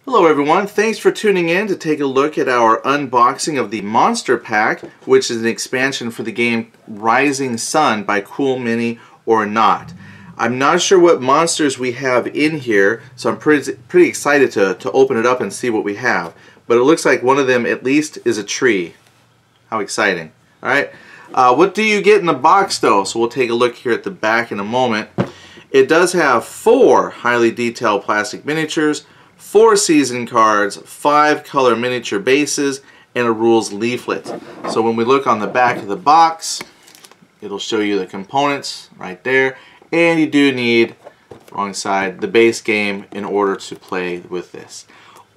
Hello everyone, thanks for tuning in to take a look at our unboxing of the Monster Pack, which is an expansion for the game Rising Sun by Cool Mini or Not. I'm not sure what monsters we have in here, so I'm pretty excited to open it up and see what we have. But it looks like one of them at least is a tree. How exciting. Alright, what do you get in the box though? So we'll take a look here at the back in a moment. It does have 4 highly detailed plastic miniatures, 4 season cards, 5 color miniature bases, and a rules leaflet. So when we look on the back of the box, it'll show you the components right there, and you do need, wrong side, the base game in order to play with this.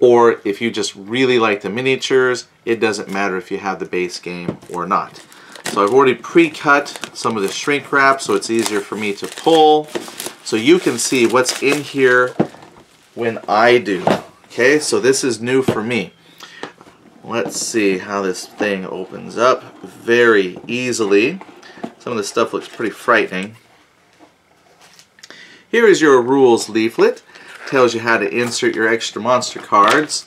Or if you just really like the miniatures, it doesn't matter if you have the base game or not. So I've already pre-cut some of the shrink wrap so it's easier for me to pull, so you can see what's in here when I do. Okay, so this is new for me. Let's see how this thing opens up very easily. Some of the stuff looks pretty frightening. Here is your rules leaflet. Tells you how to insert your extra monster cards.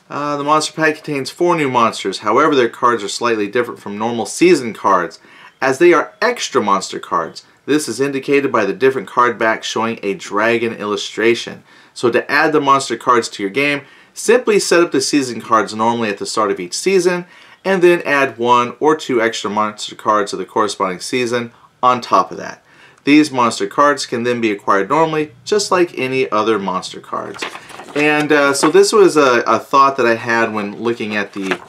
The monster pack contains 4 new monsters. However, their cards are slightly different from normal season cards, as they are extra monster cards. This is indicated by the different card back showing a dragon illustration. So to add the monster cards to your game, simply set up the season cards normally at the start of each season, and then add 1 or 2 extra monster cards of the corresponding season on top of that. These monster cards can then be acquired normally, just like any other monster cards. And so this was a thought that I had when looking at the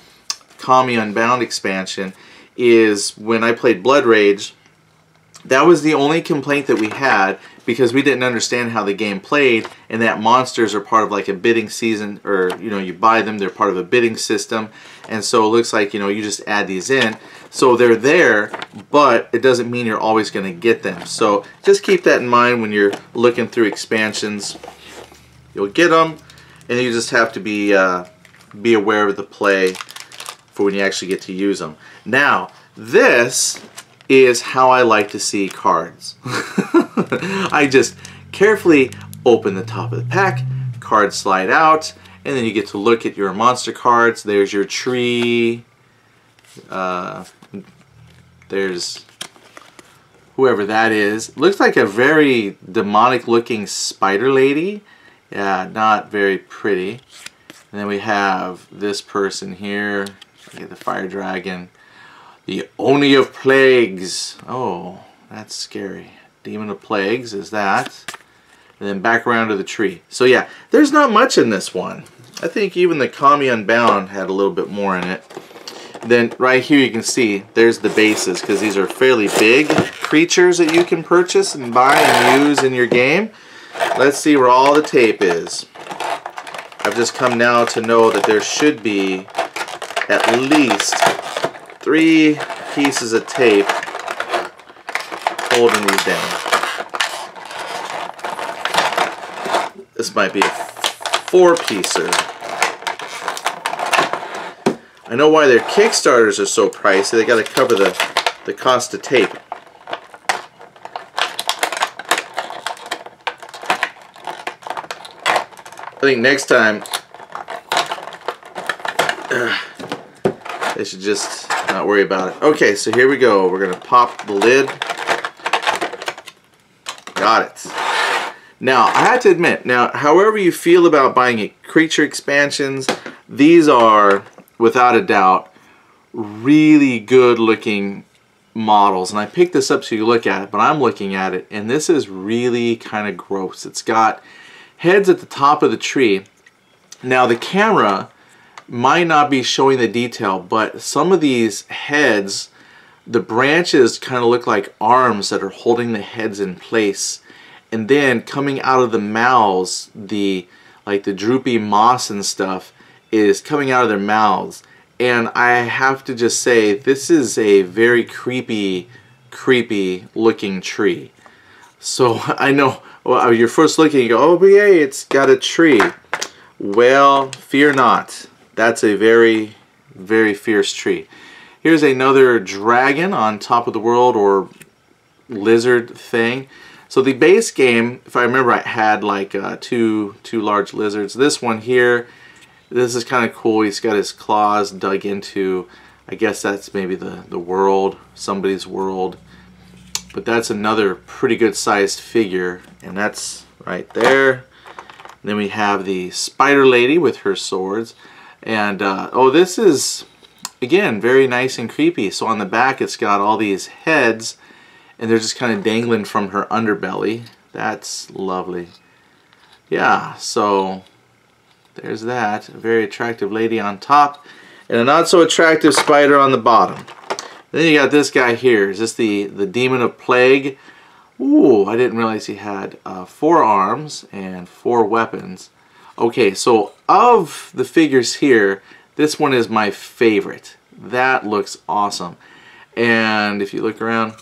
Kami Unbound expansion, is when I played Blood Rage, that was the only complaint that we had, because we didn't understand how the game played, and that monsters are part of like a bidding season, or you buy them, they're part of a bidding system, and so it looks like you just add these in. So they're there, but it doesn't mean you're always going to get them. So just keep that in mind when you're looking through expansions. You'll get them, and you just have to be aware of the play for when you actually get to use them. Now, this is how I like to see cards. I just carefully open the top of the pack, cards slide out, and then you get to look at your monster cards. There's your tree, there's whoever that is. Looks like a very demonic looking spider lady. Yeah, not very pretty. And then we have this person here. Get the fire dragon. The Oni of Plagues. Oh, that's scary. Demon of Plagues is that. And then back around to the tree. So yeah, there's not much in this one. I think even the Kami Unbound had a little bit more in it. Then right here you can see there's the bases, because these are fairly big creatures that you can purchase and buy and use in your game. Let's see where all the tape is. I've just come now to know that there should be at least 3 pieces of tape holding these down. This might be a 4-piecer. I know why their Kickstarters are so pricey. They got to cover the cost of tape. I think next time they should just not worry about it. Okay, so here we go. We're going to pop the lid. Got it. Now, I have to admit, however you feel about buying creature expansions, these are, without a doubt, really good looking models. And I picked this up so you look at it, but I'm looking at it, and this is really kind of gross. It's got heads at the top of the tree. Now, the camera might not be showing the detail, but some of these heads, the branches kind of look like arms that are holding the heads in place, and then coming out of the mouths, like the droopy moss and stuff is coming out of their mouths. And I have to just say, this is a very creepy looking tree. So I know, well, you're first looking, you go, oh yay, it's got a tree. Well, fear not. That's a very, very fierce tree. Here's another dragon on top of the world, or lizard thing. So the base game, if I remember, I had like two large lizards. This one here, this is kind of cool. He's got his claws dug into, I guess that's maybe the world, somebody's world. But that's another pretty good sized figure, and that's right there. Then we have the spider lady with her swords. And oh, this is, again, very nice and creepy. So on the back it's got all these heads, and they're just kind of dangling from her underbelly. That's lovely. Yeah, so there's that. A very attractive lady on top, and a not so attractive spider on the bottom. Then you got this guy here. Is this the Demon of Plague? Ooh, I didn't realize he had 4 arms and 4 weapons. Okay, so of the figures here, this one is my favorite. That looks awesome. And if you look around,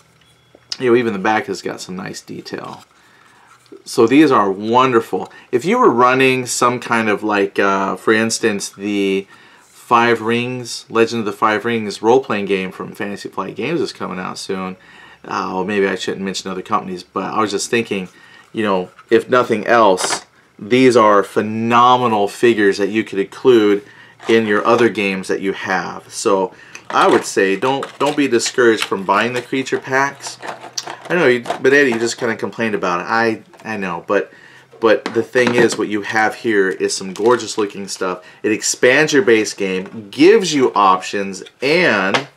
you know, even the back has got some nice detail. So these are wonderful. If you were running some kind of like, for instance, the 5 Rings, Legend of the 5 Rings role-playing game from Fantasy Flight Games is coming out soon. Oh, maybe I shouldn't mention other companies, but I was just thinking, you know, if nothing else, these are phenomenal figures that you could include in your other games that you have. So I would say don't be discouraged from buying the creature packs. I know, but Eddie, you just kind of complained about it. I know, but the thing is, what you have here is some gorgeous looking stuff. It expands your base game, gives you options, and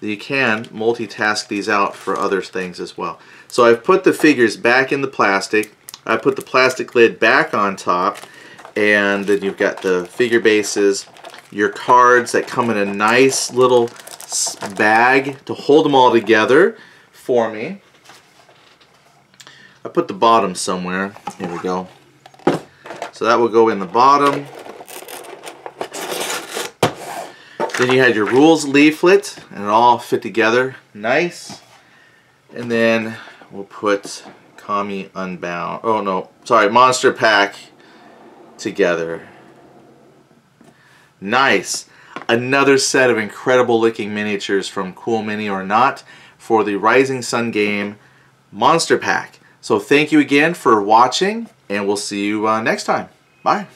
you can multitask these out for other things as well. So I've put the figures back in the plastic. I put the plastic lid back on top, and then you've got the figure bases, your cards that come in a nice little bag to hold them all together for me. I put the bottom somewhere. Here we go. So that will go in the bottom. Then you had your rules leaflet, and it all fit together nice. And then we'll put Kami Unbound. Oh no, sorry, Monster Pack together. Nice. Another set of incredible looking miniatures from Cool Mini or Not for the Rising Sun game Monster Pack. So thank you again for watching, and we'll see you next time. Bye.